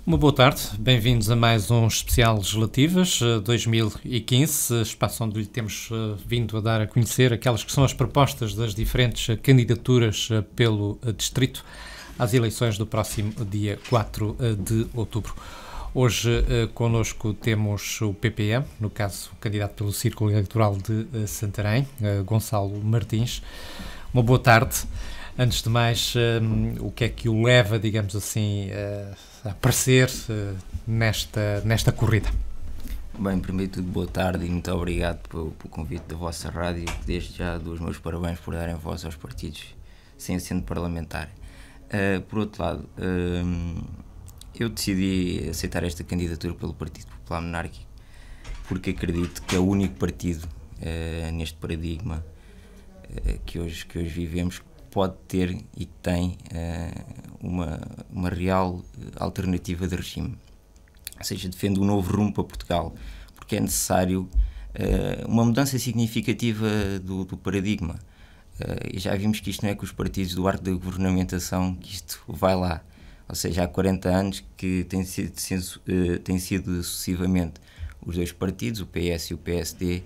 Uma boa tarde, bem-vindos a mais um especial Legislativas 2015, espaço onde lhe temos vindo a dar a conhecer aquelas que são as propostas das diferentes candidaturas pelo Distrito às eleições do próximo dia 4 de outubro. Hoje connosco temos o PPM, no caso o candidato pelo Círculo Eleitoral de Santarém, Gonçalo Martins. Uma boa tarde. Antes de mais, o que é que o leva, digamos assim, a aparecer nesta corrida? Bem, primeiro de tudo, boa tarde e muito obrigado pelo convite da vossa rádio. Desde já dou os meus parabéns por darem voz aos partidos sem assento parlamentar. Por outro lado, eu decidi aceitar esta candidatura pelo Partido Popular Monárquico porque acredito que é o único partido neste paradigma que hoje vivemos pode ter e que tem uma real alternativa de regime. Ou seja, defende um novo rumo para Portugal, porque é necessário uma mudança significativa do paradigma. E já vimos que isto não é com os partidos do arco da governamentação que isto vai lá. Ou seja, há 40 anos que tem sido sucessivamente os dois partidos, o PS e o PSD,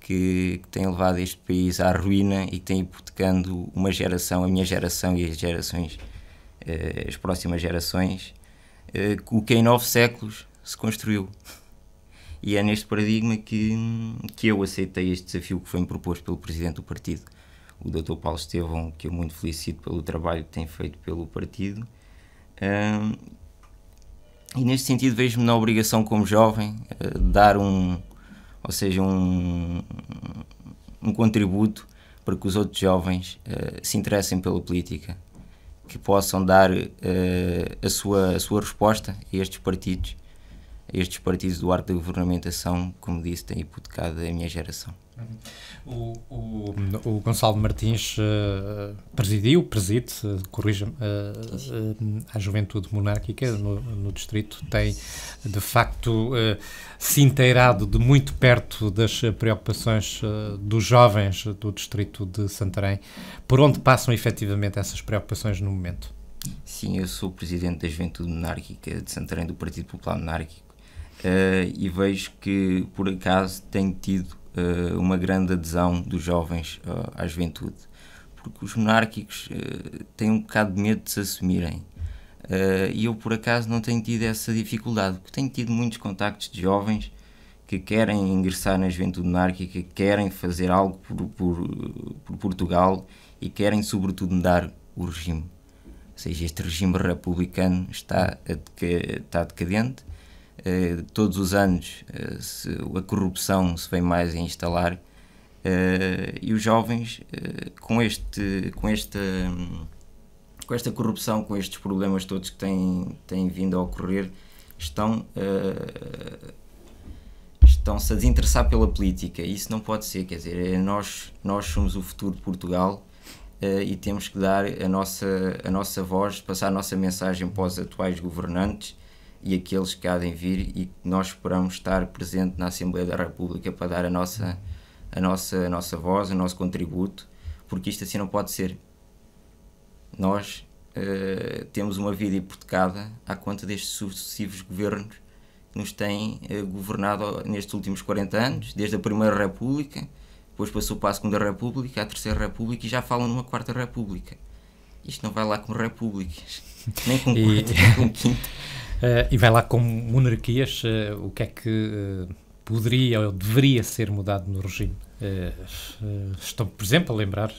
que têm levado este país à ruína e que têm hipotecando uma geração, a minha geração e as próximas gerações, o que em 9 séculos se construiu. E é neste paradigma que eu aceitei este desafio que foi-me proposto pelo Presidente do Partido, o Dr. Paulo Estevão, que eu muito felicito pelo trabalho que tem feito pelo partido. E neste sentido vejo-me na obrigação como jovem de dar um contributo para que os outros jovens se interessem pela política, que possam dar a sua resposta a estes partidos do arco da governamentação, como disse, têm hipotecado a minha geração. O Gonçalo Martins preside, corrija-me, a Juventude Monárquica no Distrito, tem de facto se inteirado de muito perto das preocupações dos jovens do Distrito de Santarém. Por onde passam efetivamente essas preocupações no momento? Sim, eu sou o Presidente da Juventude Monárquica de Santarém, do Partido Popular Monárquico, e vejo que por acaso tenho tido uma grande adesão dos jovens à juventude, porque os monárquicos têm um bocado de medo de se assumirem, e eu por acaso não tenho tido essa dificuldade, porque tenho tido muitos contactos de jovens que querem ingressar na juventude monárquica, que querem fazer algo por Portugal e querem sobretudo mudar o regime. Ou seja, este regime republicano está decadente. Todos os anos a corrupção se vem mais a instalar, e os jovens com esta corrupção, com estes problemas todos que têm vindo a ocorrer, estão-se a desinteressar pela política. Isso não pode ser, quer dizer, nós somos o futuro de Portugal, e temos que dar a nossa voz, passar a nossa mensagem para os atuais governantes e aqueles que há de vir, e que nós esperamos estar presente na Assembleia da República para dar a nossa voz, o nosso contributo, porque isto assim não pode ser. Nós temos uma vida hipotecada à conta destes sucessivos governos que nos têm governado nestes últimos 40 anos, desde a Primeira República, depois passou para a Segunda República, a Terceira República, e já falam numa Quarta República. Isto não vai lá com repúblicas, nem com quarta, nem com quinta. E vai lá com monarquias, o que é que poderia ou deveria ser mudado no regime? Estou, por exemplo, a lembrar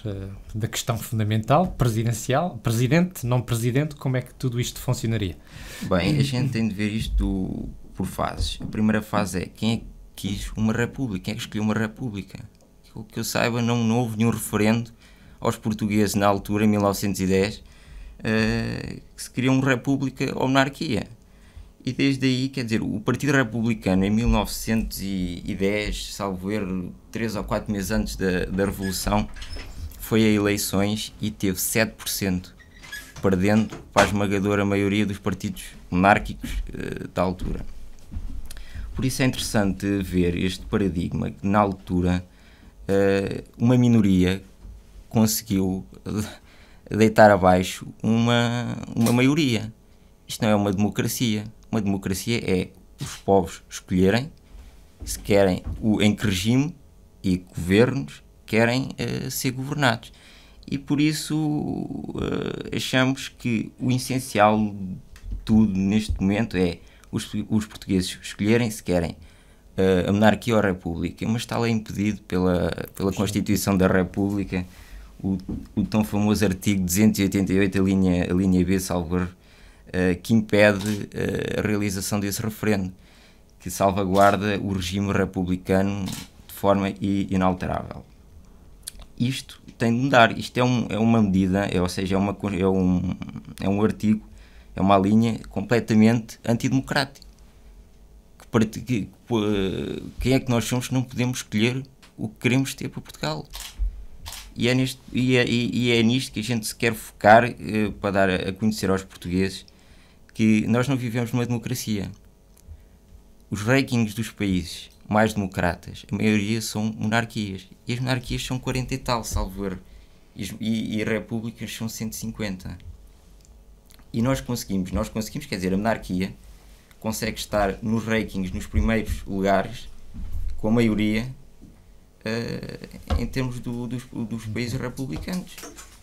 da questão fundamental, presidencial, presidente, não presidente, como é que tudo isto funcionaria? Bem, a gente tem de ver isto por fases. A primeira fase é quem é que quis uma república, quem é que escolheu uma república? O que eu saiba, não houve nenhum referendo aos portugueses na altura, em 1910, que se queria uma república ou monarquia. E desde aí, quer dizer, o Partido Republicano em 1910, salvo erro, 3 ou 4 meses antes da Revolução, foi a eleições e teve 7%, perdendo para a esmagadora maioria dos partidos monárquicos da altura. Por isso é interessante ver este paradigma que na altura uma minoria conseguiu deitar abaixo uma maioria. Isto não é uma democracia. Uma democracia é os povos escolherem se querem, em que regime e governos querem ser governados. E por isso achamos que o essencial de tudo neste momento é os portugueses escolherem se querem a monarquia ou a república, mas está lá impedido pela Constituição da República o tão famoso artigo 288, a linha B, salvo erro, que impede a realização desse referendo, que salvaguarda o regime republicano de forma inalterável. Isto tem de mudar. Isto é uma medida, ou seja, é um artigo, é uma linha completamente antidemocrática. Quem é que nós somos que não podemos escolher o que queremos ter para Portugal? E é nisto que a gente se quer focar para dar a conhecer aos portugueses que nós não vivemos numa democracia. Os rankings dos países mais democratas, a maioria são monarquias. E as monarquias são 40 e tal, salvo erro. E as repúblicas são 150. E nós conseguimos, quer dizer, a monarquia consegue estar nos rankings, nos primeiros lugares, com a maioria, em termos dos países republicanos.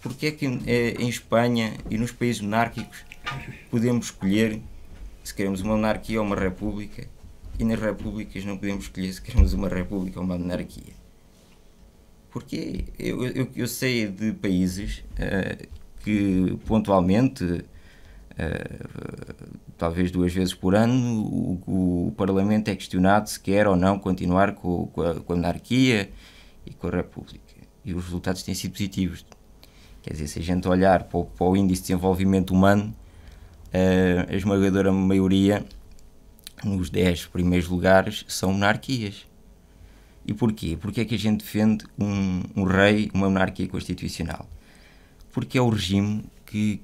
Porque é que em Espanha e nos países monárquicos podemos escolher se queremos uma monarquia ou uma república, e nas repúblicas não podemos escolher se queremos uma república ou uma monarquia? Porque eu sei de países que pontualmente, talvez 2 vezes por ano, o Parlamento é questionado se quer ou não continuar com a monarquia e com a república. E os resultados têm sido positivos. Quer dizer, se a gente olhar para o índice de desenvolvimento humano, a esmagadora maioria, nos 10 primeiros lugares, são monarquias. E porquê? Porque é que a gente defende um rei, uma monarquia constitucional? Porque é o regime que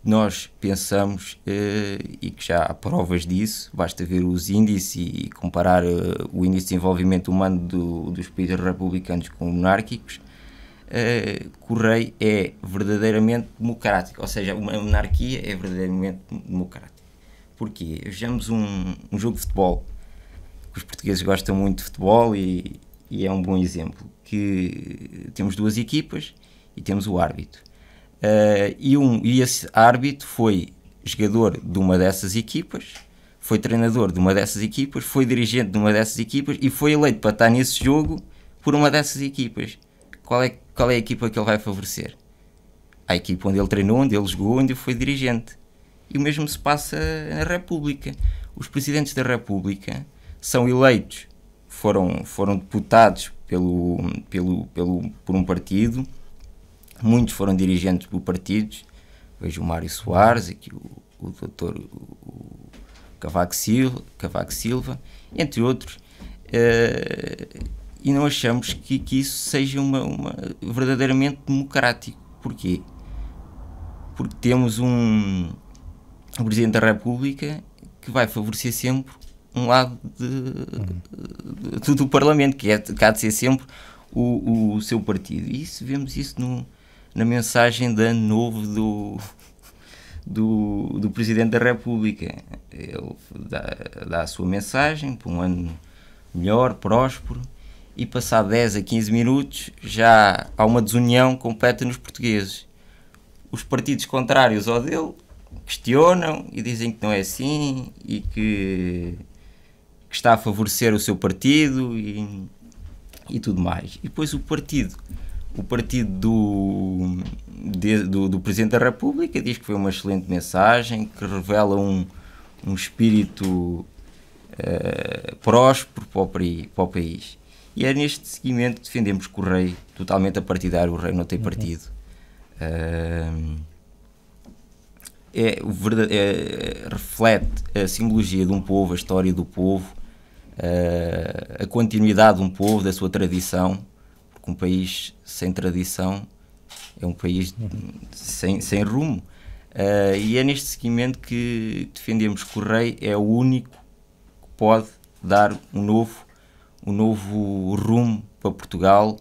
nós pensamos, e que já há provas disso, basta ver os índices e comparar o índice de desenvolvimento humano dos países republicanos com monárquicos, que o rei é verdadeiramente democrático, ou seja, uma monarquia é verdadeiramente democrática. Porquê? Vejamos um jogo de futebol, que os portugueses gostam muito de futebol e é um bom exemplo, que temos 2 equipas e temos o árbitro. E esse árbitro foi jogador de uma dessas equipas, foi treinador de uma dessas equipas, foi dirigente de uma dessas equipas e foi eleito para estar nesse jogo por uma dessas equipas. Qual é a equipa que ele vai favorecer? A equipa onde ele treinou, onde ele jogou, onde ele foi dirigente. E o mesmo se passa na República. Os presidentes da República são eleitos, foram deputados por um partido, muitos foram dirigentes por partidos. Vejo o Mário Soares, aqui o doutor Cavaco Silva, entre outros, e não achamos que isso seja uma verdadeiramente democrático. Porquê? Porque temos um Presidente da República que vai favorecer sempre um lado do Parlamento, que há de ser sempre o seu partido. E vemos isso na mensagem de ano novo do Presidente da República. Ele dá a sua mensagem para um ano melhor, próspero, e passado 10 a 15 minutos já há uma desunião completa nos portugueses. Os partidos contrários ao dele questionam e dizem que não é assim e que está a favorecer o seu partido e tudo mais. E depois o partido do Presidente da República diz que foi uma excelente mensagem, que revela um espírito próspero para o país. E é neste seguimento que defendemos que o rei, totalmente apartidário, o rei não tem partido. Reflete a simbologia de um povo, a história do povo, a continuidade de um povo, da sua tradição, porque um país sem tradição é um país sem rumo. E é neste seguimento que defendemos que o rei é o único que pode dar um novo rumo para Portugal,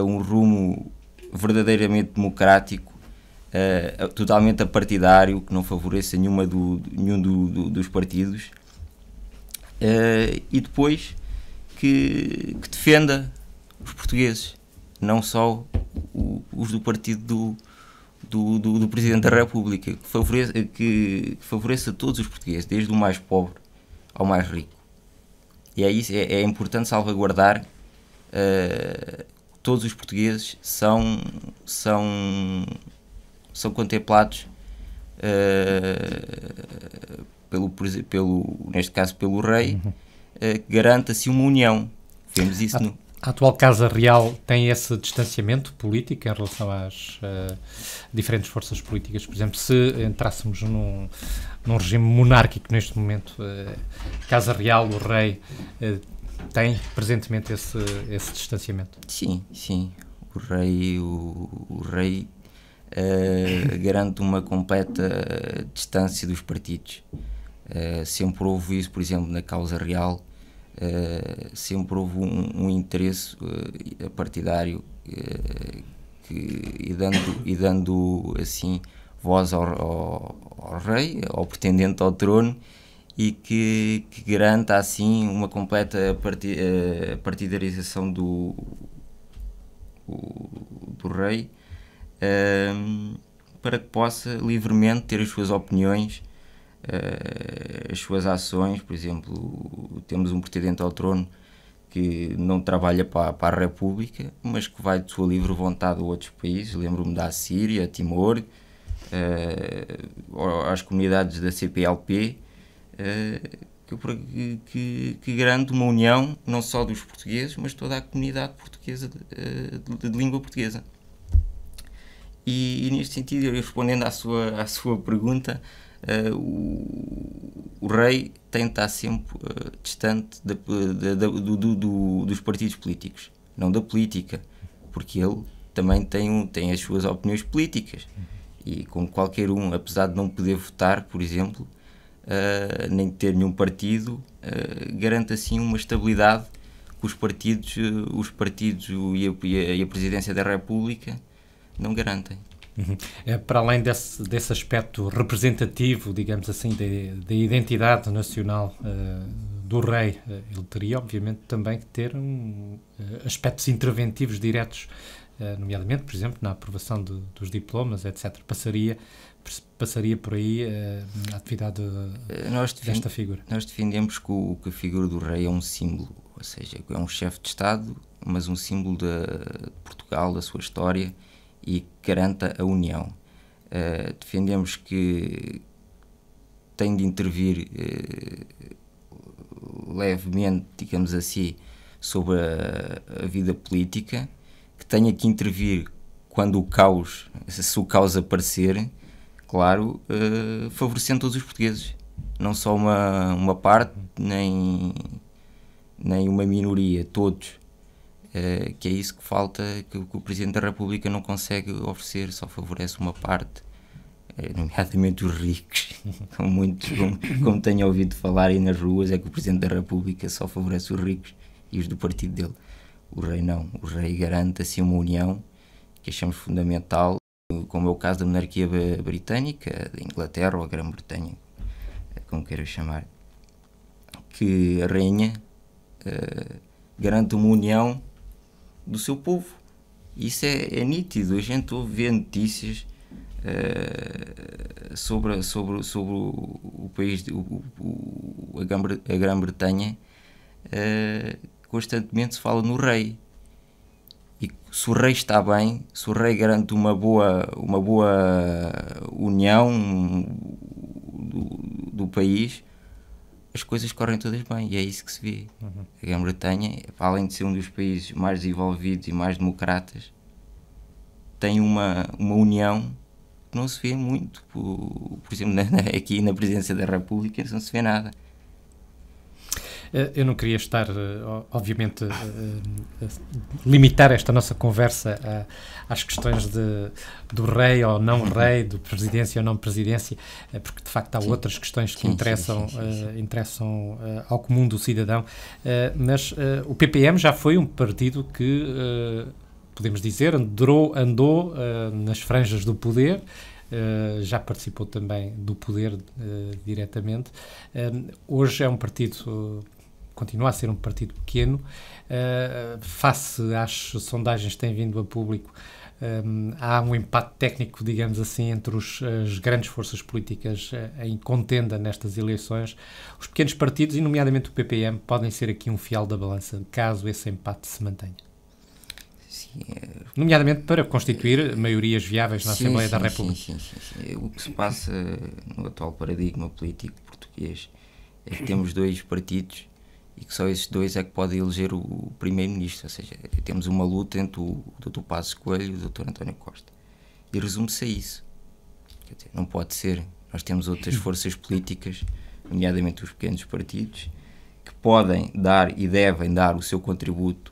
um rumo verdadeiramente democrático, totalmente apartidário, que não favoreça nenhum dos partidos, e depois que defenda os portugueses, não só os do partido do Presidente da República, que favoreça todos os portugueses, desde o mais pobre ao mais rico. E é importante salvaguardar todos os portugueses são contemplados neste caso pelo rei, que garanta assim uma união. Vemos isso A atual Casa Real tem esse distanciamento político em relação às diferentes forças políticas? Por exemplo, se entrássemos num regime monárquico neste momento, Casa Real, o rei, tem presentemente esse distanciamento? Sim. O rei garante uma completa distância dos partidos. Sempre houve isso, por exemplo, na Causa Real. Sempre houve um interesse partidário e dando assim voz ao rei, ao pretendente ao trono, e que garanta assim uma completa partidarização do rei, para que possa livremente ter as suas opiniões, as suas ações. Por exemplo, temos um pretendente ao trono que não trabalha para a República, mas que vai de sua livre vontade a outros países. Lembro-me da Síria, Timor, às comunidades da CPLP, que garante uma união não só dos portugueses, mas toda a comunidade portuguesa de língua portuguesa. E neste sentido, respondendo à sua pergunta, o rei tem de estar sempre distante dos partidos políticos, não da política, porque ele também tem as suas opiniões políticas, e como qualquer um, apesar de não poder votar, por exemplo, nem ter nenhum partido, garante assim uma estabilidade que os partidos e a Presidência da República não garantem. Para além desse aspecto representativo, digamos assim, da identidade nacional do rei, ele teria obviamente também que ter aspectos interventivos diretos, nomeadamente, por exemplo, na aprovação dos diplomas, etc. Passaria por aí a atividade desta figura. Nós defendemos que a figura do rei é um símbolo, ou seja, é um chefe de Estado, mas um símbolo de Portugal, da sua história, e que garanta a união. Defendemos que tem de intervir levemente, digamos assim, sobre a vida política, que tenha que intervir quando se o caos aparecer, claro, favorecendo todos os portugueses, não só uma parte, nem uma minoria, todos. Que é isso que falta, que o Presidente da República não consegue oferecer, só favorece uma parte, nomeadamente os ricos. Como tenho ouvido falar aí nas ruas, é que o Presidente da República só favorece os ricos e os do partido dele. O rei não. O rei garante assim uma união que achamos fundamental, como é o caso da monarquia britânica, da Inglaterra ou a Grã-Bretanha, como queiras chamar, que a rainha garante uma união do seu povo. Isso é nítido. A gente ouve notícias sobre o país, a Grã-Bretanha. Constantemente se fala no rei, e se o rei está bem, se o rei garante uma boa união do país, as coisas correm todas bem, e é isso que se vê. A Grã-Bretanha, além de ser um dos países mais desenvolvidos e mais democratas, tem uma união que não se vê muito. Por exemplo, aqui na Presidência da República não se vê nada. Eu não queria estar, obviamente, limitar esta nossa conversa às questões do rei ou não rei, de presidência ou não presidência, porque de facto há outras questões que interessam ao comum do cidadão, mas o PPM já foi um partido que podemos dizer, andou nas franjas do poder, já participou também do poder diretamente. Hoje é um partido, continua a ser um partido pequeno, face às sondagens que têm vindo a público. Há um empate técnico, digamos assim, entre as grandes forças políticas em contenda nestas eleições. Os pequenos partidos, e nomeadamente o PPM, podem ser aqui um fiel da balança, caso esse empate se mantenha. Sim, nomeadamente para constituir maiorias viáveis na Assembleia da República. Sim. O que se passa no atual paradigma político português é que temos dois partidos e que só esses dois é que podem eleger o primeiro-ministro, ou seja, temos uma luta entre o Dr. Passos Coelho e o Dr. António Costa. E resume-se a isso. Quer dizer, não pode ser. Nós temos outras forças políticas, nomeadamente os pequenos partidos, que podem dar e devem dar o seu contributo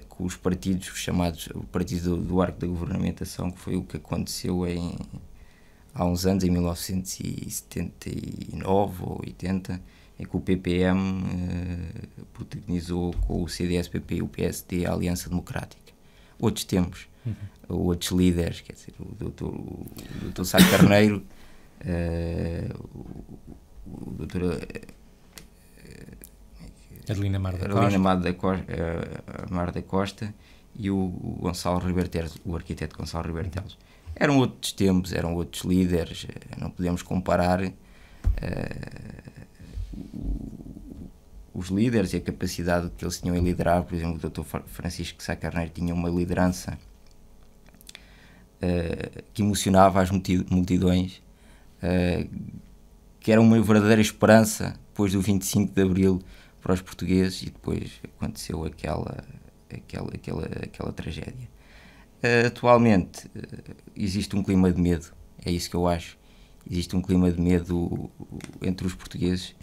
com os partidos chamados o partido do arco da governamentação, que foi o que aconteceu há uns anos, em 1979 ou 80, em que o PPM protagonizou com o CDS-PP e o PSD a Aliança Democrática. Outros tempos, outros líderes, quer dizer, o Dr. Sá Carneiro, o Dr. Adelina Mar da Costa e o Gonçalo Ribeiro Teles, o arquiteto Gonçalo Ribeiro Teles. Eram outros tempos, eram outros líderes, não podemos comparar os líderes e a capacidade que eles tinham em liderar. Por exemplo, o Dr. Francisco Sá Carneiro tinha uma liderança que emocionava as multidões, que era uma verdadeira esperança depois do 25 de Abril para os portugueses, e depois aconteceu aquela tragédia. Atualmente existe um clima de medo, é isso que eu acho. Existe um clima de medo entre os portugueses,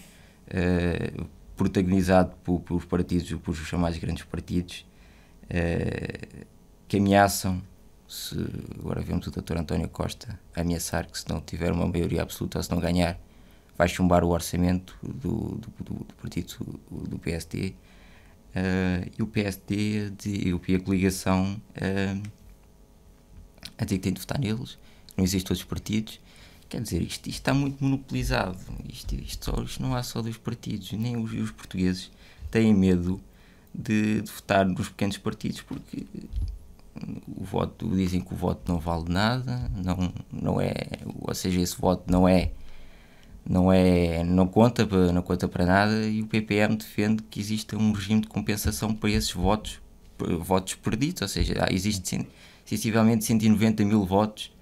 protagonizado pelos partidos, por os chamados grandes partidos, que ameaçam. Agora vemos o Dr. António Costa ameaçar que, se não tiver uma maioria absoluta ou se não ganhar, vai chumbar o orçamento do partido do PSD, e o PSD e a coligação a dizer que tem de votar neles, não existem outros partidos. Quer dizer, isto está muito monopolizado. Isto não há só dois partidos, nem os portugueses têm medo de votar nos pequenos partidos, porque dizem que o voto não vale nada, não é, ou seja, esse voto não conta para nada, e o PPM defende que exista um regime de compensação para esses votos perdidos, ou seja, existe sensivelmente 190 mil votos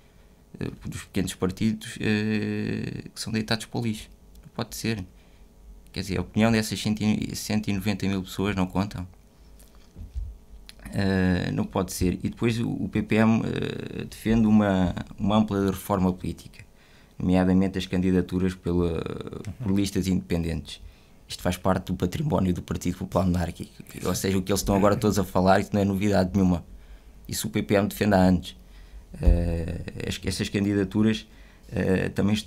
dos pequenos partidos que são deitados para o lixo. Não pode ser. Quer dizer, a opinião dessas 190 mil pessoas não contam. Não pode ser. E depois o PPM defende uma ampla reforma política, nomeadamente as candidaturas por listas independentes. Isto faz parte do património do Partido Popular Monárquico. Ou seja, o que eles estão agora todos a falar, isso não é novidade nenhuma. Isso o PPM defende há anos. Essas candidaturas também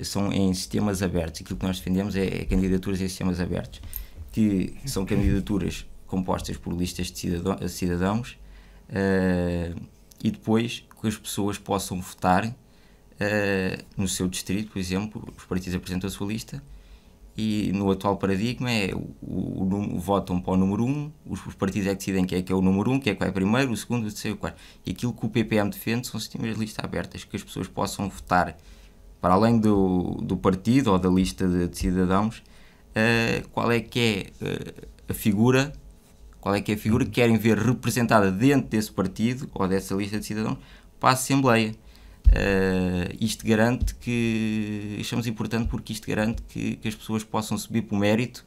são em sistemas abertos. Aquilo que nós defendemos é candidaturas em sistemas abertos, que são candidaturas compostas por listas de cidadãos, e depois que as pessoas possam votar no seu distrito. Por exemplo, os partidos apresentam a sua lista e no atual paradigma votam para o número 1, os partidos é que decidem quem é que é o número 1, quem é que vai primeiro, o segundo, o terceiro, o quarto. E aquilo que o PPM defende são sistemas de lista abertas, que as pessoas possam votar para além do partido ou da lista de cidadãos, qual é que é a figura que querem ver representada dentro desse partido ou dessa lista de cidadãos para a Assembleia. Isto garante achamos importante, porque isto garante que as pessoas possam subir por mérito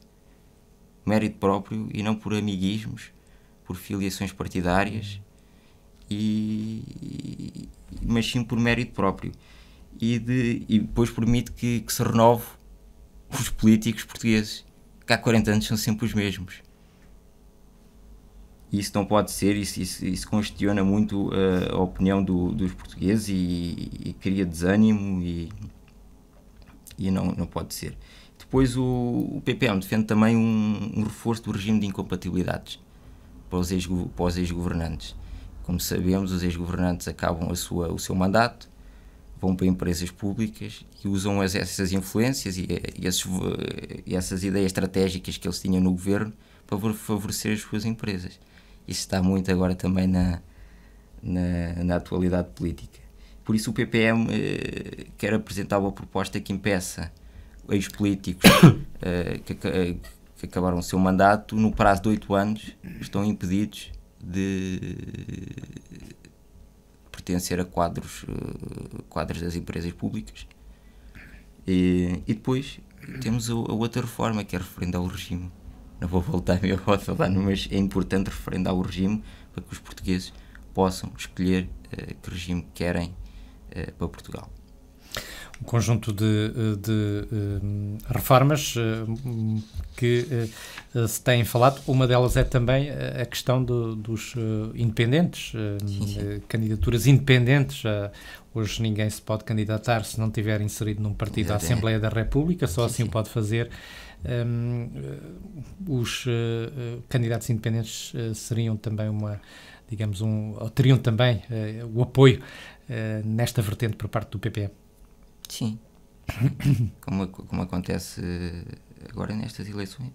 próprio e não por amiguismos, por filiações partidárias, mas sim por mérito próprio, e depois permite que se renove os políticos portugueses, que há 40 anos são sempre os mesmos. Isso não pode ser, isso questiona muito a opinião dos portugueses e cria desânimo, e não pode ser. Depois o PPM defende também um reforço do regime de incompatibilidades para os ex-governantes. como sabemos, os ex-governantes acabam o seu mandato, vão para empresas públicas e usam essas influências e essas ideias estratégicas que eles tinham no governo para favorecer as suas empresas. Isso está muito agora também na atualidade política. Por isso o PPM quer apresentar uma proposta que impeça ex-políticos que acabaram o seu mandato, no prazo de 8 anos, estão impedidos de pertencer a quadros das empresas públicas. E depois temos a outra reforma, que é referenda ao regime. Não vou voltar a falar, mas é importante referenda ao regime para que os portugueses possam escolher que regime querem para Portugal. Um conjunto de reformas que se têm falado. Uma delas é também a questão dos independentes, candidaturas independentes. Hoje ninguém se pode candidatar se não tiver inserido num partido da Assembleia da República, só assim o pode fazer. Os candidatos independentes seriam também teriam também o apoio nesta vertente por parte do PPM. Sim, como acontece agora nestas eleições,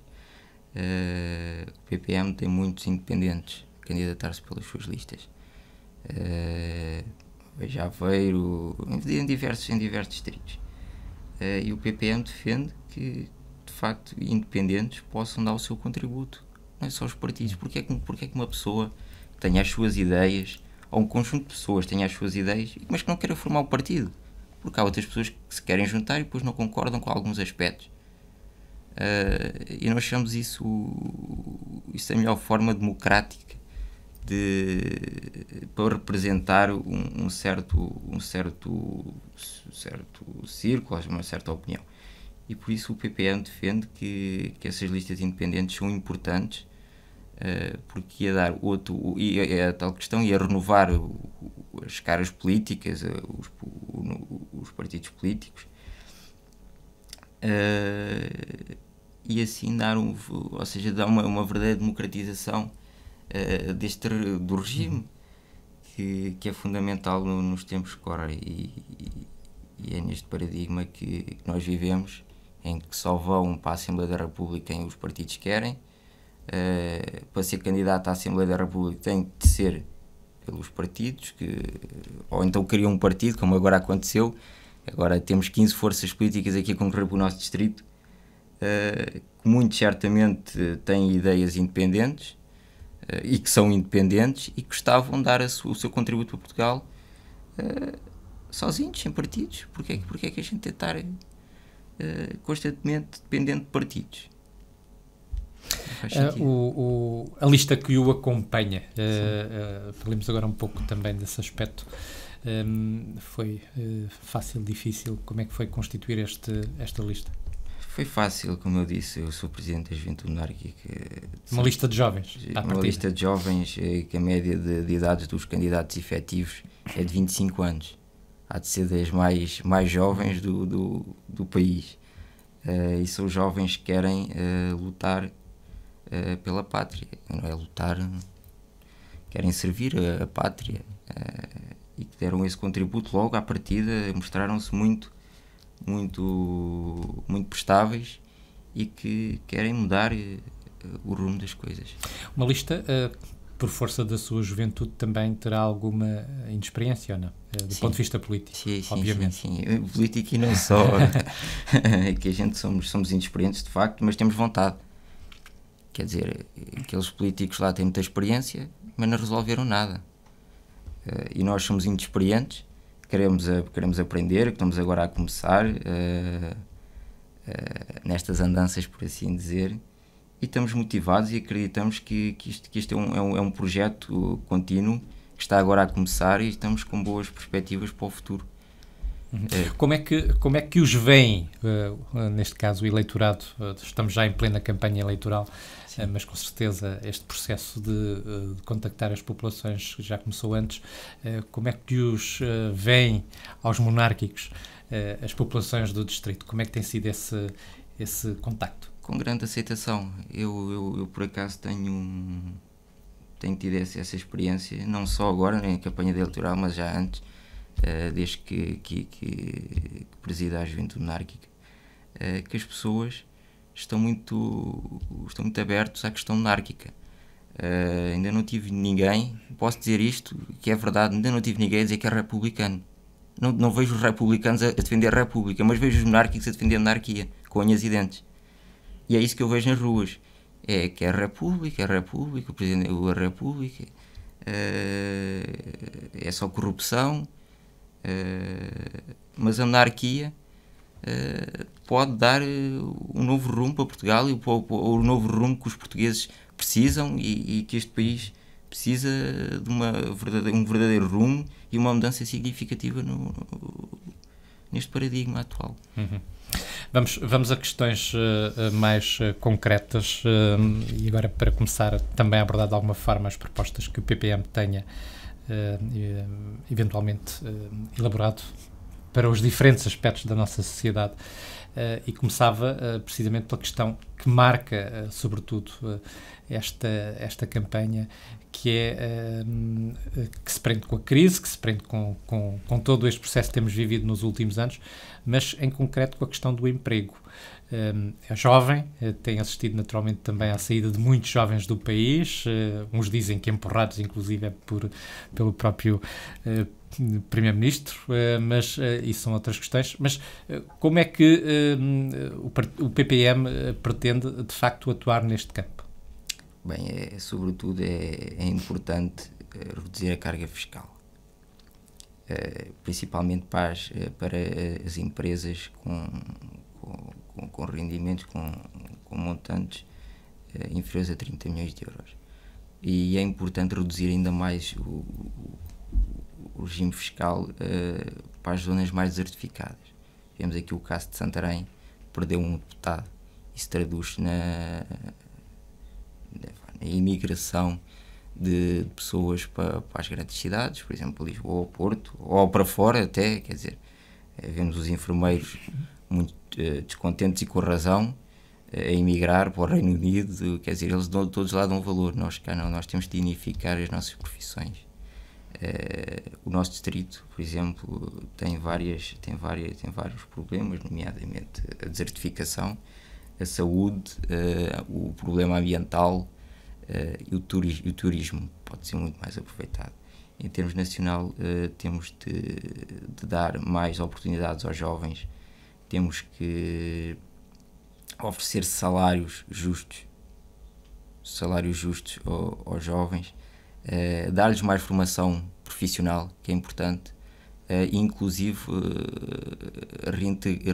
o PPM tem muitos independentes a candidatar-se pelas suas listas. Veja Aveiro, em diversos distritos. E o PPM defende que, de facto, independentes possam dar o seu contributo, não é só os partidos. Porque é que uma pessoa tenha as suas ideias, ou um conjunto de pessoas tenha as suas ideias, mas que não queira formar um partido? Porque há outras pessoas que se querem juntar e depois não concordam com alguns aspectos. E nós achamos isso a melhor forma democrática para representar um certo círculo, uma certa opinião. E por isso o PPM defende que essas listas independentes são importantes, porque ia dar a tal questão, ia renovar as caras políticas, os partidos políticos, e assim dar uma verdadeira democratização do regime, que é fundamental nos tempos que correm, e é neste paradigma que nós vivemos, em que só vão para a Assembleia da República quem os partidos querem. Para ser candidato à Assembleia da República tem de ser pelos partidos, ou então criam um partido, como agora aconteceu. Agora temos 15 forças políticas aqui a concorrer para o nosso distrito, que muito certamente têm ideias independentes, e que são independentes e que gostavam de dar o seu contributo para Portugal sozinhos, sem partidos. Porque é que a gente tentar constantemente dependente de partidos? A lista que o acompanha, falemos agora um pouco também desse aspecto. Foi fácil, difícil? Como é que foi constituir esta lista? Foi fácil, como eu disse, eu sou presidente da Juventude Monárquica. Uma lista de jovens? Uma lista de jovens que a média de idades dos candidatos efetivos é de 25 anos. Há de ser das mais jovens do país. E são jovens que querem lutar pela pátria. Não é lutar, querem servir a pátria. E que deram esse contributo logo à partida, mostraram-se muito prestáveis e que querem mudar o rumo das coisas. Uma lista, por força da sua juventude, também terá alguma inexperiência, ou não? Do ponto de vista político, obviamente. Sim. Político e não só. É que a gente somos inexperientes, de facto, mas temos vontade. Quer dizer, aqueles políticos lá têm muita experiência, mas não resolveram nada. E nós somos inexperientes, queremos aprender, que estamos agora a começar nestas andanças, por assim dizer, e estamos motivados e acreditamos que isto é um projeto contínuo que está agora a começar e estamos com boas perspectivas para o futuro. Como é que os veem, neste caso o eleitorado? Estamos já em plena campanha eleitoral, mas com certeza este processo de contactar as populações já começou antes. Como é que os veem aos monárquicos, as populações do distrito? Como é que tem sido esse contacto? Com grande aceitação. Eu por acaso tenho tenho tido essa experiência, não só agora na campanha eleitoral, mas já antes, desde que presido a Juventude Monárquica, que as pessoas estão muito abertos à questão monárquica. Ainda não tive ninguém, posso dizer isto, que é verdade, ainda não tive ninguém a dizer que é republicano. Não vejo os republicanos a defender a república, mas vejo os monárquicos a defender a monarquia, com unhas e dentes. E é isso que eu vejo nas ruas. É que é a república, o presidente da república, é só corrupção, mas a monarquia pode dar um novo rumo para Portugal e o novo rumo que os portugueses precisam e que este país precisa de um verdadeiro rumo e uma mudança significativa neste paradigma atual. Uhum. Vamos a questões mais concretas e agora para começar também a abordar de alguma forma as propostas que o PPM tenha eventualmente elaborado para os diferentes aspectos da nossa sociedade. E começava precisamente pela questão que marca, sobretudo, esta campanha, que é que se prende com a crise, que se prende com todo este processo que temos vivido nos últimos anos, mas em concreto com a questão do emprego. É jovem, tem assistido naturalmente também à saída de muitos jovens do país, uns dizem que empurrados inclusive pelo próprio Primeiro-Ministro, mas isso são outras questões. Mas como é que o PPM pretende de facto atuar neste campo? Bem, sobretudo é importante reduzir a carga fiscal, principalmente para as empresas com rendimentos, com montantes inferiores a 30 milhões de euros. E é importante reduzir ainda mais o regime fiscal para as zonas mais desertificadas. Vemos aqui o caso de Santarém, perdeu um deputado. Isso traduz na imigração de pessoas para as grandes cidades, por exemplo, Lisboa ou Porto, ou para fora até, quer dizer, vemos os enfermeiros muito descontentes e com razão a emigrar para o Reino Unido, quer dizer, eles todos lá dão valor, nós cá não, nós temos de dignificar as nossas profissões. O nosso distrito, por exemplo, tem vários problemas, nomeadamente a desertificação, a saúde, o problema ambiental e o turismo pode ser muito mais aproveitado. Em termos nacional, temos de dar mais oportunidades aos jovens, temos que oferecer salários justos aos jovens, dar-lhes mais formação profissional, que é importante, e inclusive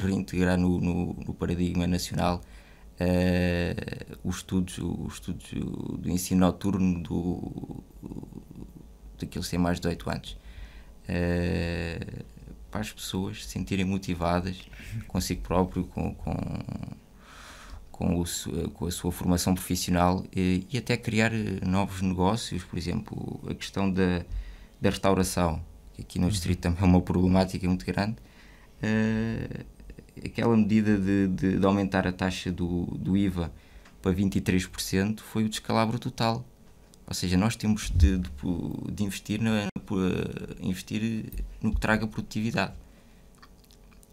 reintegrar no paradigma nacional os estudos do ensino noturno daqueles que têm mais de 18 anos, para as pessoas se sentirem motivadas consigo próprio, com a sua formação profissional e até criar novos negócios. Por exemplo, a questão da restauração, que aqui no distrito também é uma problemática muito grande. Aquela medida de aumentar a taxa do IVA para 23% foi o descalabro total. Ou seja, nós temos de investir no que traga produtividade.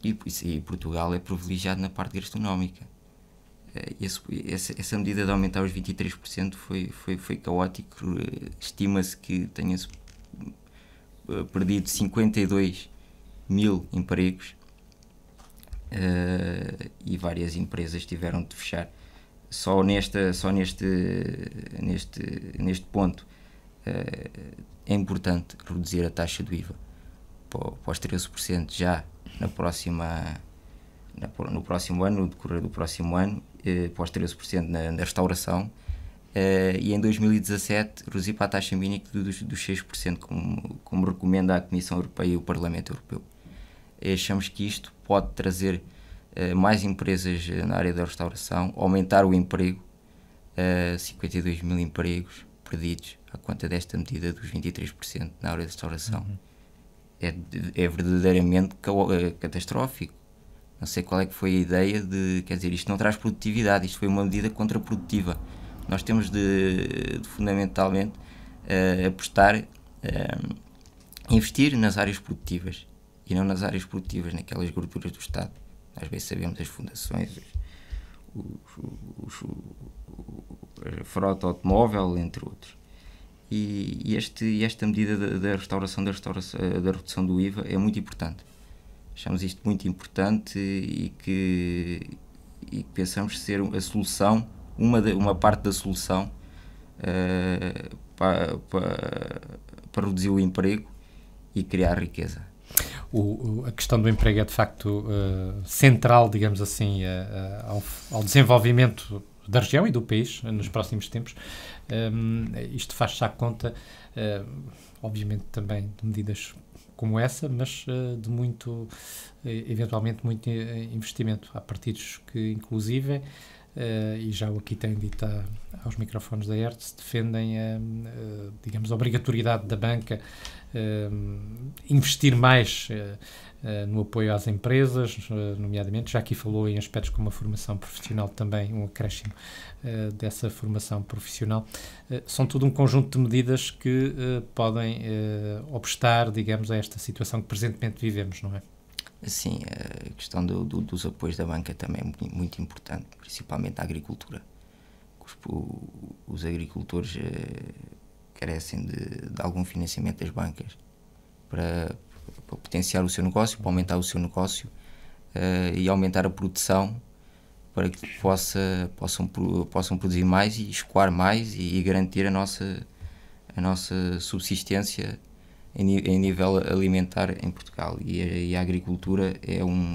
E Portugal é privilegiado na parte gastronómica. Essa medida de aumentar os 23% foi caótico. Estima-se que tenha-se perdido 52 mil empregos e várias empresas tiveram de fechar. Só neste ponto é importante reduzir a taxa do IVA para os 13% já no próximo ano, no decorrer do próximo ano, para os 13% na restauração, e em 2017 reduzir para a taxa mínima dos 6%, como recomenda a Comissão Europeia e o Parlamento Europeu. Achamos que isto pode trazer mais empresas na área da restauração, aumentar o emprego, 52 mil empregos perdidos à conta desta medida dos 23% na área da restauração. É verdadeiramente catastrófico. Não sei qual é que foi a ideia quer dizer, isto não traz produtividade, isto foi uma medida contraprodutiva. Nós temos de fundamentalmente apostar, investir nas áreas produtivas e não nas áreas produtivas, naquelas gorduras do Estado. Às vezes sabemos as fundações, a frota automóvel, entre outros. E esta medida da redução do IVA é muito importante. Achamos isto muito importante e que pensamos ser a solução, uma parte da solução para reduzir o emprego e criar riqueza. A questão do emprego é de facto central, digamos assim, ao desenvolvimento da região e do país nos próximos tempos. Isto faz-se à conta, obviamente também de medidas como essa, mas de eventualmente muito investimento. Há partidos que inclusive, e já o aqui tenho dito aos microfones da ERTS, defendem digamos, a obrigatoriedade da banca investir mais no apoio às empresas, nomeadamente, já aqui falou em aspectos como a formação profissional, também um acréscimo dessa formação profissional. São tudo um conjunto de medidas que podem obstar, digamos, a esta situação que presentemente vivemos, não é? Sim, a questão dos apoios da banca também é muito importante, principalmente à agricultura. Os agricultores carecem de algum financiamento das bancas para potenciar o seu negócio, para aumentar o seu negócio e aumentar a produção para que possam produzir mais e escoar mais e garantir a nossa subsistência em nível alimentar em Portugal. E a agricultura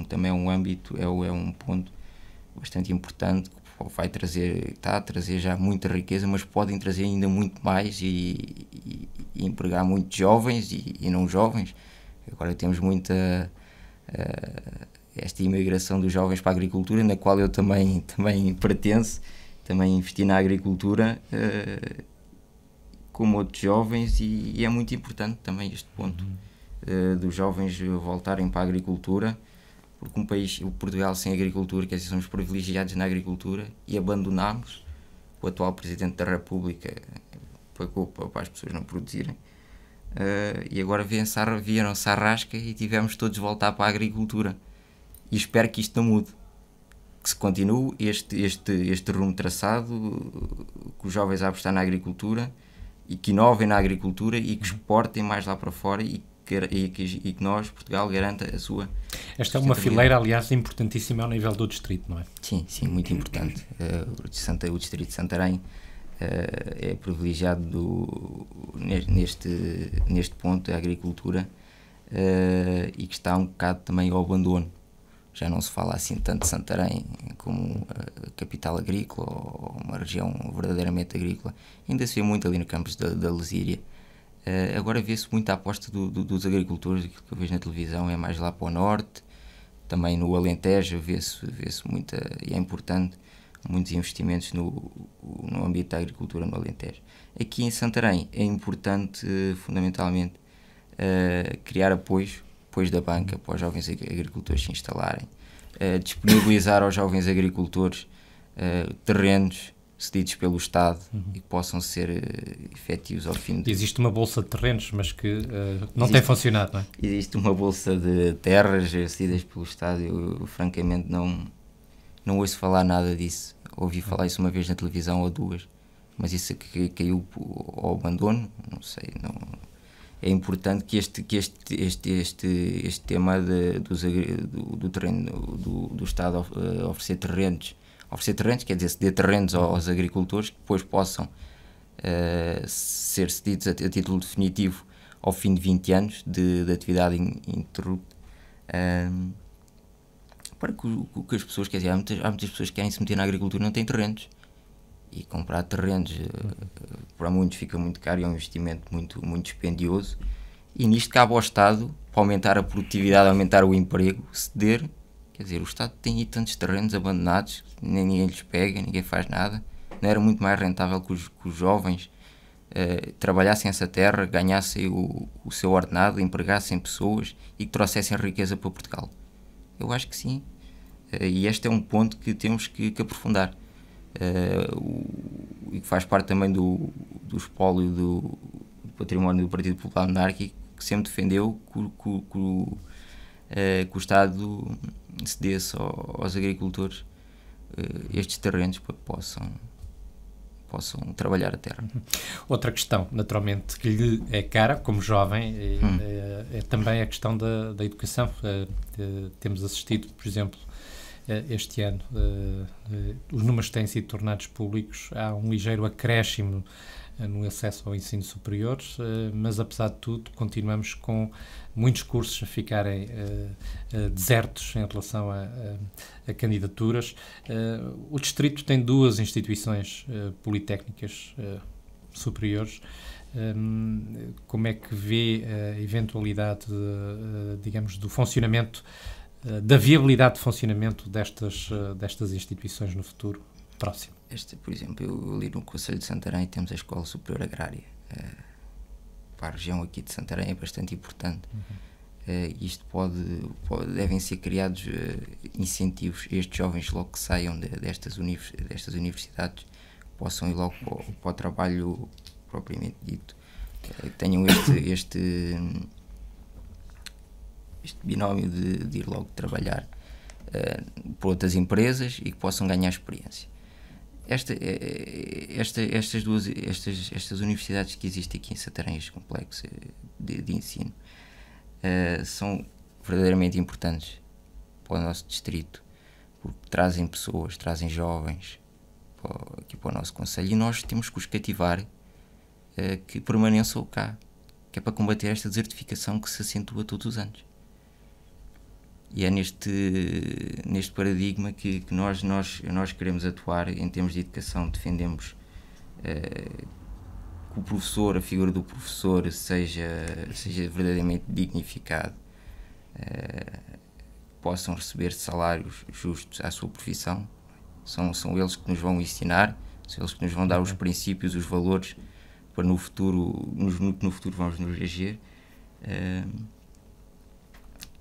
também é um âmbito, é um ponto bastante importante, que está a trazer já muita riqueza, mas podem trazer ainda muito mais e empregar muitos jovens e não jovens. Agora temos muita esta imigração dos jovens para a agricultura, na qual eu também pertenço, também investi na agricultura como outros jovens, e é muito importante também este ponto dos jovens voltarem para a agricultura, porque o Portugal sem agricultura, quer dizer, somos privilegiados na agricultura e abandonamos. O atual Presidente da República pagou para as pessoas não produzirem, e agora vieram-se à rasca e tivemos todos de voltar para a agricultura, e espero que isto não mude, que se continue este rumo traçado, que os jovens a apostar na agricultura e que inovem na agricultura e que exportem mais lá para fora e que nós, Portugal, garanta a sua. Esta é uma fileira, aliás, importantíssima ao nível do distrito, não é? Sim, muito importante. O distrito de Santarém é privilegiado neste ponto, a agricultura, e que está um bocado também ao abandono. Já não se fala assim tanto de Santarém como a capital agrícola ou uma região verdadeiramente agrícola. Ainda se vê muito ali no campus da Lesíria. Agora vê-se muita aposta dos agricultores. Aquilo que eu vejo na televisão é mais lá para o norte, também no Alentejo vê-se muita, e é importante, muitos investimentos no âmbito da agricultura no Alentejo. Aqui em Santarém é importante, fundamentalmente, criar apoios da banca para os jovens agricultores se instalarem, disponibilizar aos jovens agricultores terrenos cedidos pelo Estado e que possam ser efetivos ao fim de... Existe uma bolsa de terrenos, mas que não tem funcionado, não é? Existe uma bolsa de terras cedidas pelo Estado. Eu francamente não ouço falar nada disso. Ouvi falar isso uma vez na televisão ou duas, mas isso caiu ao abandono, não sei, não... É importante que este tema do terreno, do Estado oferecer terrenos, quer dizer, ceder terrenos aos agricultores, que depois possam ser cedidos a título definitivo ao fim de 20 anos de atividade ininterrupta, para que as pessoas, quer dizer, há muitas pessoas que querem se meter na agricultura e não têm terrenos. E comprar terrenos para muitos fica muito caro e é um investimento muito dispendioso, e nisto cabe ao Estado, para aumentar a produtividade, aumentar o emprego, ceder. Quer dizer, o Estado tem aí tantos terrenos abandonados, nem ninguém lhes pega, ninguém faz nada. Não era muito mais rentável que os jovens trabalhassem essa terra, ganhassem o seu ordenado, empregassem pessoas e que trouxessem riqueza para Portugal? Eu acho que sim, e este é um ponto que temos que aprofundar. E que faz parte também do espólio património do Partido Popular Monárquico, que sempre defendeu que o Estado cedesse aos agricultores estes terrenos para que possam trabalhar a terra. Outra questão, naturalmente, que lhe é cara, como jovem, é também a questão da educação. Temos assistido, por exemplo, este ano, os números têm sido tornados públicos, há um ligeiro acréscimo no acesso ao ensino superior, mas apesar de tudo continuamos com muitos cursos a ficarem desertos em relação a candidaturas. O Distrito tem 2 instituições politécnicas superiores. Como é que vê a eventualidade, digamos, do funcionamento, da viabilidade de funcionamento destas instituições no futuro próximo? Por exemplo, eu ali no Conselho de Santarém temos a Escola Superior Agrária. Para a região aqui de Santarém é bastante importante. Isto devem ser criados incentivos a estes jovens logo que saiam destas universidades, possam ir logo para o trabalho propriamente dito, que tenham este binómio de ir logo trabalhar por outras empresas e que possam ganhar experiência. Estas universidades que existem aqui em Santarém, este complexo de ensino, são verdadeiramente importantes para o nosso distrito, porque trazem pessoas, trazem jovens aqui para o nosso concelho, e nós temos que os cativar que permaneçam cá, que é para combater esta desertificação que se acentua todos os anos. E é neste paradigma que nós queremos atuar em termos de educação. Defendemos que o professor, a figura do professor, seja verdadeiramente dignificado, possam receber salários justos à sua profissão. São eles que nos vão ensinar, são eles que nos vão dar os princípios, os valores para no futuro vamos nos reger.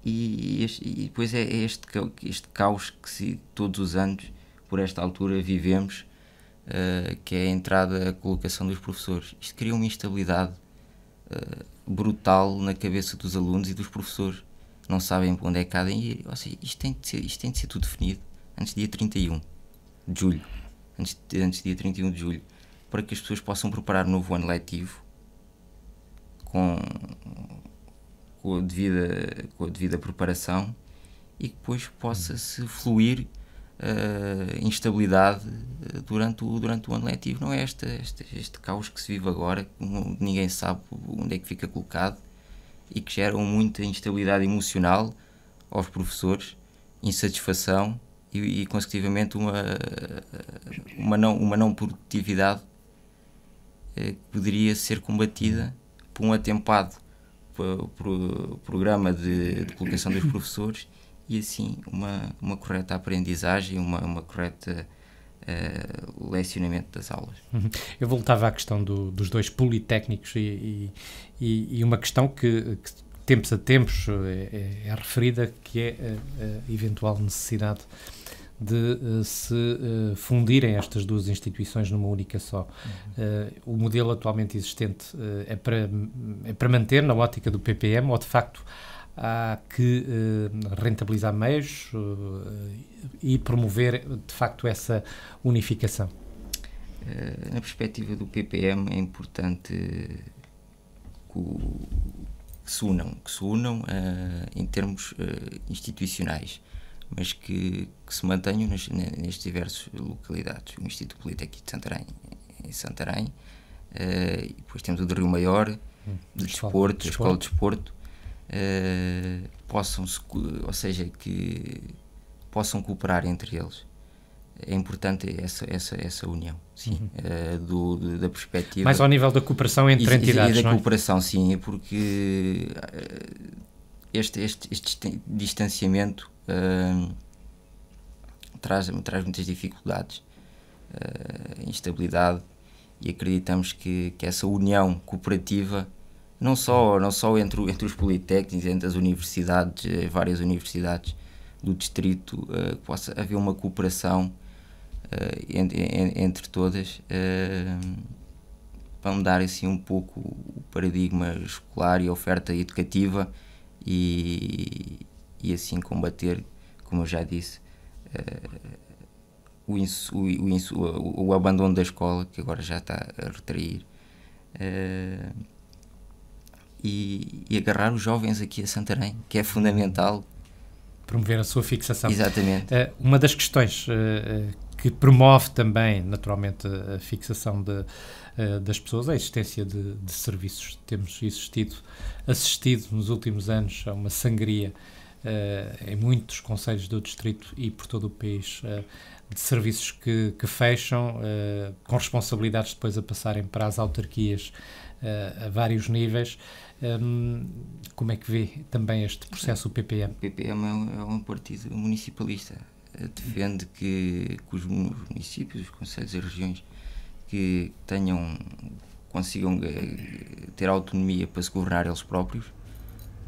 E depois é este caos que todos os anos, por esta altura, vivemos, que é a colocação dos professores. Isto cria uma instabilidade brutal na cabeça dos alunos e dos professores. Não sabem para onde é que há de ir. Ou seja, isto tem de ser tudo definido antes do dia 31 de julho. Antes do dia 31 de julho. Para que as pessoas possam preparar o novo ano letivo com a devida preparação, e que depois possa-se fluir instabilidade durante o ano letivo. Não é este caos que se vive agora, que ninguém sabe onde é que fica colocado, e que geram muita instabilidade emocional aos professores, insatisfação e consecutivamente uma não produtividade que poderia ser combatida por um atempado programa de colocação dos professores, e assim uma correta aprendizagem, uma correta lecionamento das aulas. Eu voltava à questão dos 2 politécnicos e uma questão que tempos a tempos é referida, que é a eventual necessidade de se fundirem estas 2 instituições numa única só. O modelo atualmente existente é para manter na ótica do PPM, ou de facto há que rentabilizar meios e promover de facto essa unificação? Na perspectiva do PPM é importante que se unam em termos institucionais, mas que se mantenham nestes diversos localidades. O Instituto Politécnico de Santarém, em Santarém, e depois temos o de Rio Maior, de Desporto, a Escola de Desporto, que possam cooperar entre eles. É importante essa união, sim, da perspectiva... Mais ao nível da cooperação entre entidades, e da cooperação, sim, porque este distanciamento traz muitas dificuldades, instabilidade, e acreditamos que essa união cooperativa, não só entre os politécnicos, entre as universidades, várias universidades do distrito, possa haver uma cooperação entre todas, para mudar assim um pouco o paradigma escolar e a oferta educativa e assim combater, como eu já disse, o abandono da escola, que agora já está a retrair, e agarrar os jovens aqui a Santarém, que é fundamental. Promover a sua fixação. Exatamente. Uma das questões que promove também, naturalmente, a fixação das pessoas é a existência de serviços. Temos assistido nos últimos anos a uma sangria em muitos concelhos do distrito e por todo o país, de serviços que fecham, com responsabilidades depois a passarem para as autarquias a vários níveis. Como é que vê também este processo, o PPM? O PPM é um partido municipalista. Defende que os municípios, os concelhos e regiões que consigam ter autonomia para se governar eles próprios.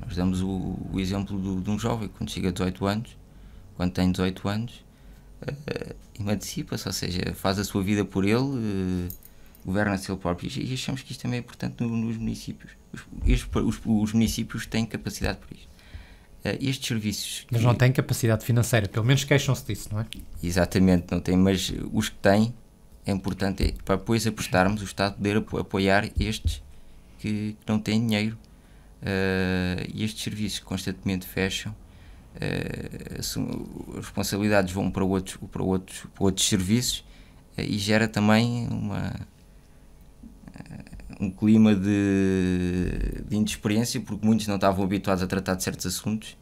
Nós damos o exemplo de um jovem, quando chega a 18 anos, quando tem 18 anos, emancipa-se, ou seja, faz a sua vida por ele, governa-se ele próprio, e achamos que isto também é importante nos municípios. Os municípios têm capacidade para isto. Estes serviços... Mas não têm capacidade financeira, pelo menos queixam-se disso, não é? Exatamente, não têm, mas os que têm, é importante, para depois apostarmos, o Estado poder apoiar estes que não têm dinheiro. E estes serviços constantemente fecham, as responsabilidades vão para outros serviços, e gera também um clima de inexperiência, porque muitos não estavam habituados a tratar de certos assuntos,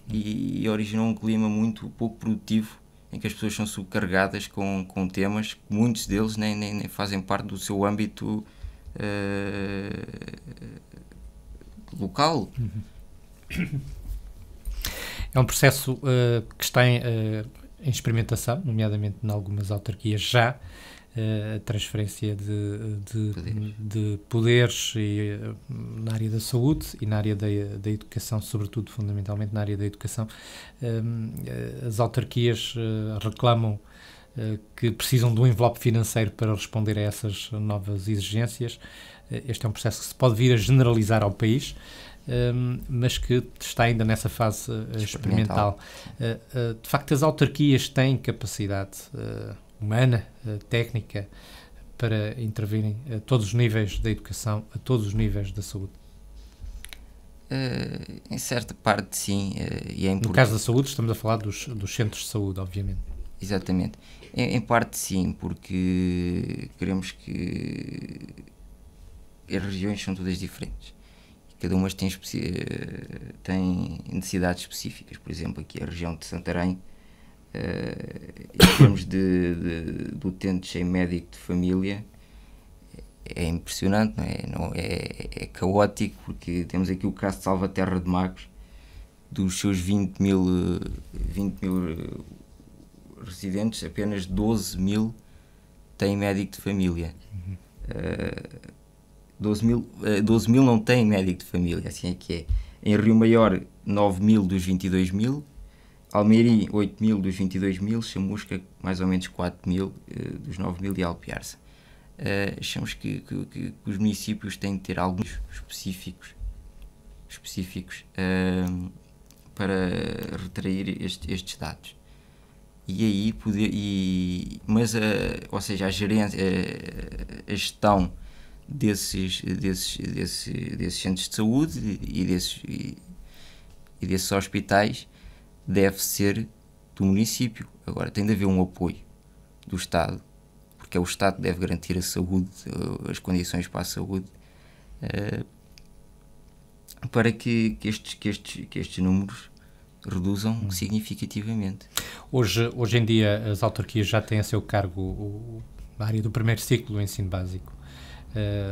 e originou um clima muito pouco produtivo, em que as pessoas são subcarregadas com temas que muitos deles nem fazem parte do seu âmbito local. É um processo que está em experimentação, nomeadamente em algumas autarquias já, a transferência de poderes na área da saúde e na área da educação, sobretudo, fundamentalmente na área da educação. As autarquias reclamam que precisam de um envelope financeiro para responder a essas novas exigências. Este é um processo que se pode vir a generalizar ao país, mas que está ainda nessa fase experimental. De facto, as autarquias têm capacidade humana, técnica, para intervirem a todos os níveis da educação, a todos os níveis da saúde? Em certa parte, sim. E é no caso da saúde, estamos a falar dos centros de saúde, obviamente. Exatamente. Em parte, sim, porque queremos que as regiões são todas diferentes. Cada uma tem necessidades específicas. Por exemplo, aqui a região de Santarém, em termos de utentes sem médico de família, é impressionante, não é? É caótico, porque temos aqui o caso de Salvaterra de Magos, dos seus 20 mil residentes, apenas 12 mil têm médico de família. 12 mil não têm médico de família, assim é que é. Em Rio Maior, 9 mil dos 22 mil, Almeirim, 8 mil dos 22 mil, Chamusca, mais ou menos 4 mil dos 9 mil, e Alpiarça. Achamos que os municípios têm de ter alguns específicos para retrair estes dados. E aí ou seja, a gestão desses centros de saúde e desses hospitais deve ser do município. Agora, tem de haver um apoio do Estado, porque é o Estado que deve garantir a saúde, as condições para a saúde, para que estes números reduzam significativamente. Hoje em dia, as autarquias já têm a seu cargo a área do primeiro ciclo do ensino básico.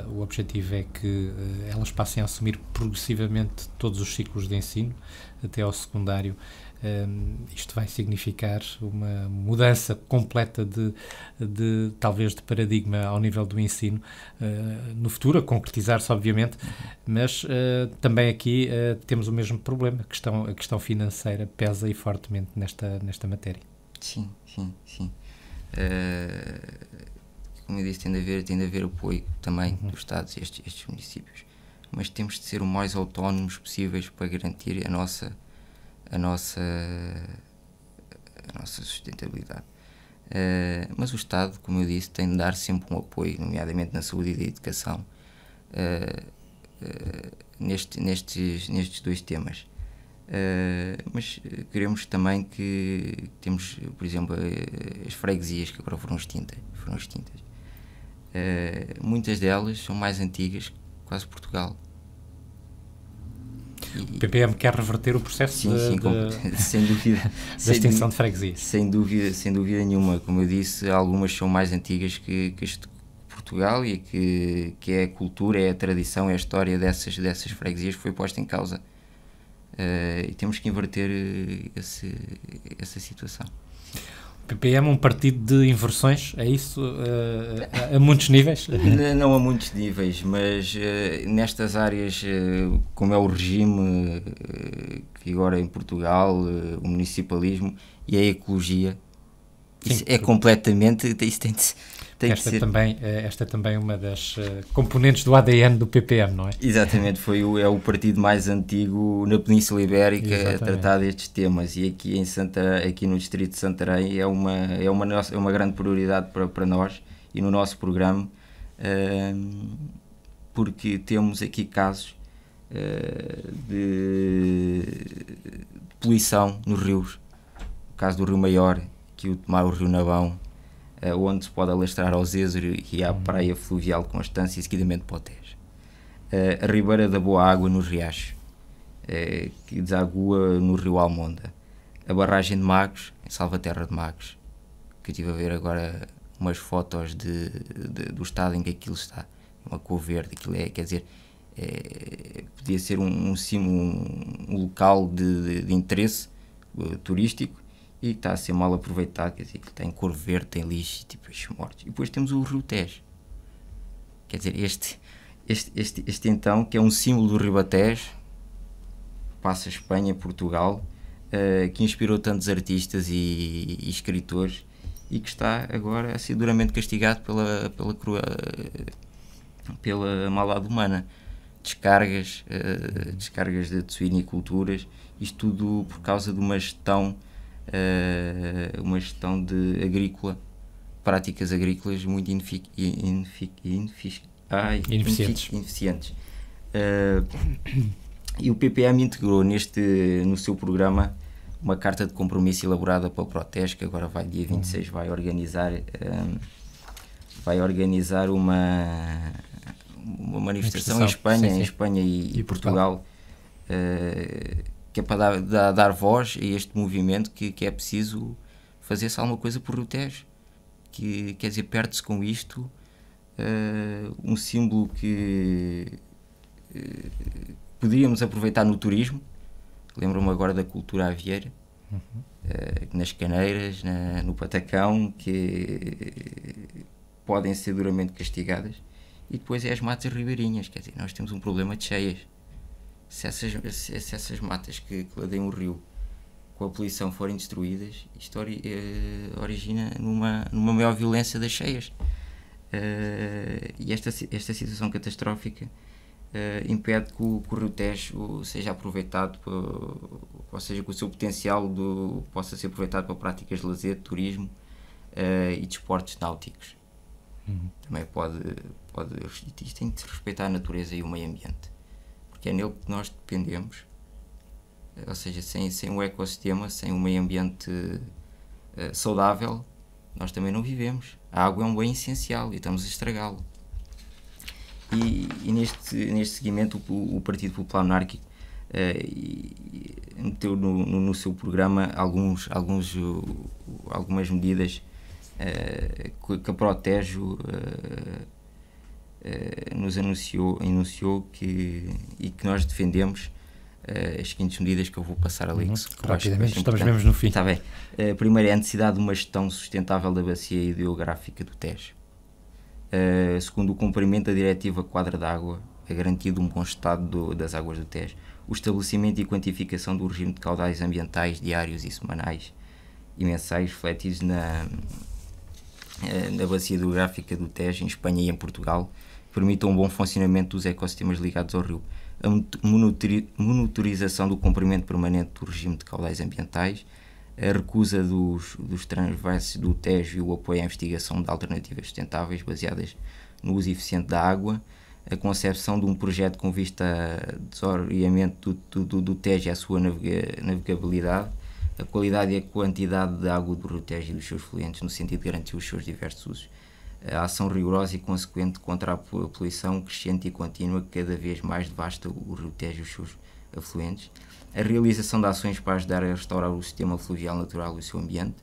O objetivo é que elas passem a assumir progressivamente todos os ciclos de ensino, até ao secundário. Isto vai significar uma mudança completa talvez de paradigma ao nível do ensino no futuro, a concretizar-se obviamente, mas também aqui temos o mesmo problema, a questão financeira pesa e fortemente nesta matéria. Sim. como eu disse, tem de haver apoio também dos Estados e estes municípios, mas temos de ser o mais autónomos possíveis para garantir a nossa sustentabilidade. Mas o Estado, como eu disse, tem de dar sempre um apoio, nomeadamente na saúde e na educação, nestes dois temas. Mas queremos também que temos, por exemplo, as freguesias que agora foram extintas. Muitas delas são mais antigas que quase Portugal. O PPM quer reverter o processo sem dúvida, da extinção de freguesias. Sem dúvida nenhuma. Como eu disse, algumas são mais antigas que Portugal, e que é a cultura, é a tradição, é a história dessas freguesias que foi posta em causa. E temos que inverter essa situação. O PPM é um partido de inversões, é isso? A muitos níveis? Não a muitos níveis, mas nestas áreas, como é o regime que agora em Portugal, o municipalismo e a ecologia, sim, isso é completamente... Isso tem de ser. Esta também é uma das componentes do ADN do PPM, não é? Exatamente, é o partido mais antigo na Península Ibérica a tratar destes temas, e aqui no distrito de Santarém é uma grande prioridade para nós e no nosso programa, porque temos aqui casos de poluição nos rios. O caso do Rio Maior, que o tomar o Rio Navão, onde se pode alastrar ao Zézero e à praia fluvial de Constância e seguidamente para o Tejo. A Ribeira da Boa Água nos Riachos, que desagua no Rio Almonda. A barragem de Magos, em Salvaterra de Magos, que eu estive a ver agora umas fotos do estado em que aquilo está, uma cor verde, aquilo quer dizer, podia ser um local de interesse turístico, e está a ser mal aproveitado, quer dizer, que tem cor verde, tem lixo, tipo peixes mortos. E depois temos o Rio Tejo, quer dizer, este então, que é um símbolo do Ribatejo, passa Espanha, Portugal, que inspirou tantos artistas e escritores, e que está agora a ser duramente castigado pela maldade humana. Descargas de suiniculturas, isto tudo por causa de uma gestão agrícola, práticas agrícolas muito ineficientes. E o PPM integrou no seu programa uma carta de compromisso elaborada pela Protege, que agora dia 26 vai organizar uma manifestação em Espanha e Portugal, que é para dar voz a este movimento, que é preciso fazer-se alguma coisa por Rio Tejo, que quer dizer, perde-se com isto um símbolo que poderíamos aproveitar no turismo. Lembro-me agora da cultura avieira, nas Caneiras, no Patacão, que podem ser duramente castigadas, e depois é as matas ribeirinhas, quer dizer, nós temos um problema de cheias. Se essas matas que ladeiam o rio com a poluição forem destruídas, isto origina numa maior violência das cheias. E esta situação catastrófica impede que o Rio Tejo seja aproveitado, ou seja, que o seu potencial possa ser aproveitado para práticas de lazer, de turismo e de esportes náuticos. Também isto tem de se respeitar a natureza e o meio ambiente, porque é nele que nós dependemos, ou seja, sem o ecossistema, sem o meio ambiente saudável, nós também não vivemos. A água é um bem essencial e estamos a estragá-lo. E neste seguimento o Partido Popular Monárquico meteu no seu programa algumas medidas que a Protege nos anunciou e que nós defendemos. As seguintes medidas que eu vou passar ali. Rapidamente, estamos mesmo no fim. Está bem. Primeiro é a necessidade de uma gestão sustentável da bacia hidrográfica do Tejo. Segundo, o cumprimento da Diretiva Quadra d'Água, a garantia de um bom estado das águas do Tejo. O estabelecimento e quantificação do regime de caudais ambientais diários e semanais e mensais refletidos na bacia hidrográfica do Tejo, em Espanha e em Portugal, permitam um bom funcionamento dos ecossistemas ligados ao rio. A monitorização do cumprimento permanente do regime de caudais ambientais, a recusa dos transversos do Tejo e o apoio à investigação de alternativas sustentáveis baseadas no uso eficiente da água, a concepção de um projeto com vista a desoreamento do Tejo e à sua navegabilidade, a qualidade e a quantidade de água do rio Tejo e dos seus fluentes, no sentido de garantir os seus diversos usos, a ação rigorosa e consequente contra a poluição crescente e contínua que cada vez mais devasta o rio Tejo e os seus afluentes, a realização de ações para ajudar a restaurar o sistema fluvial natural e o seu ambiente,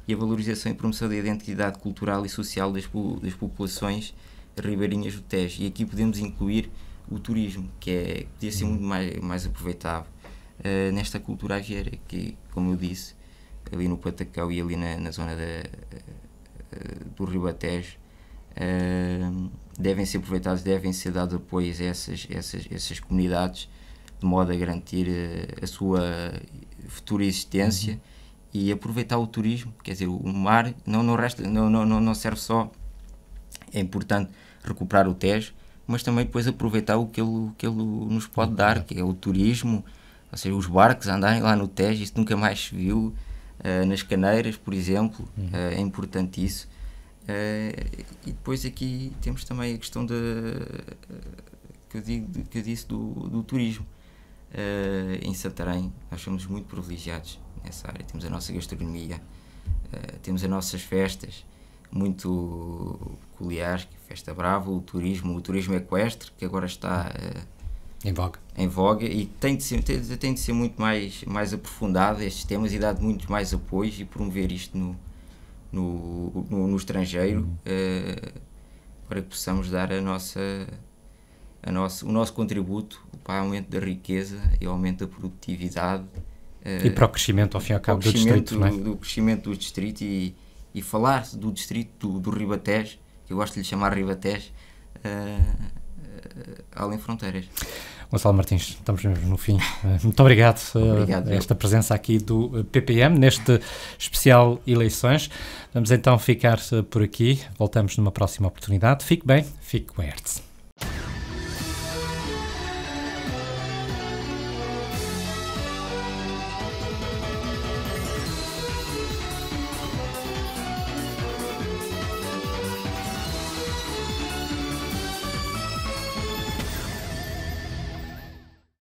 e a valorização e promoção da identidade cultural e social das populações ribeirinhas do Tejo. E aqui podemos incluir o turismo, que podia ser muito mais aproveitável nesta cultura aviária, que, como eu disse, ali no Patacão e ali na zona do Ribatejo, devem ser aproveitados, devem ser dados apoios a essas comunidades, de modo a garantir a sua futura existência e aproveitar o turismo. Quer dizer, o mar não serve só, é importante recuperar o Tejo, mas também depois aproveitar o que ele nos pode dar, que é o turismo, ou seja, os barcos andarem lá no Tejo, isso nunca mais se viu, nas Caneiras, por exemplo, é importante isso. E depois aqui temos também a questão que eu disse do turismo. Em Santarém nós somos muito privilegiados nessa área, temos a nossa gastronomia, temos as nossas festas muito peculiares, Festa Brava, o turismo equestre, que agora está em voga e tem de ser muito mais aprofundado estes temas e dar muito mais apoios e promover isto no estrangeiro, para que possamos dar o nosso contributo para o aumento da riqueza e o aumento da produtividade. E para o crescimento, ao fim e ao cabo, do distrito. Do crescimento do distrito e falar do distrito do Ribatejo, que eu gosto de lhe chamar Ribatejo, além fronteiras. Gonçalo Martins, estamos mesmo no fim. Muito obrigado a esta presença aqui do PPM, neste especial eleições. Vamos então ficar por aqui. Voltamos numa próxima oportunidade. Fique bem, fique com a Hertz.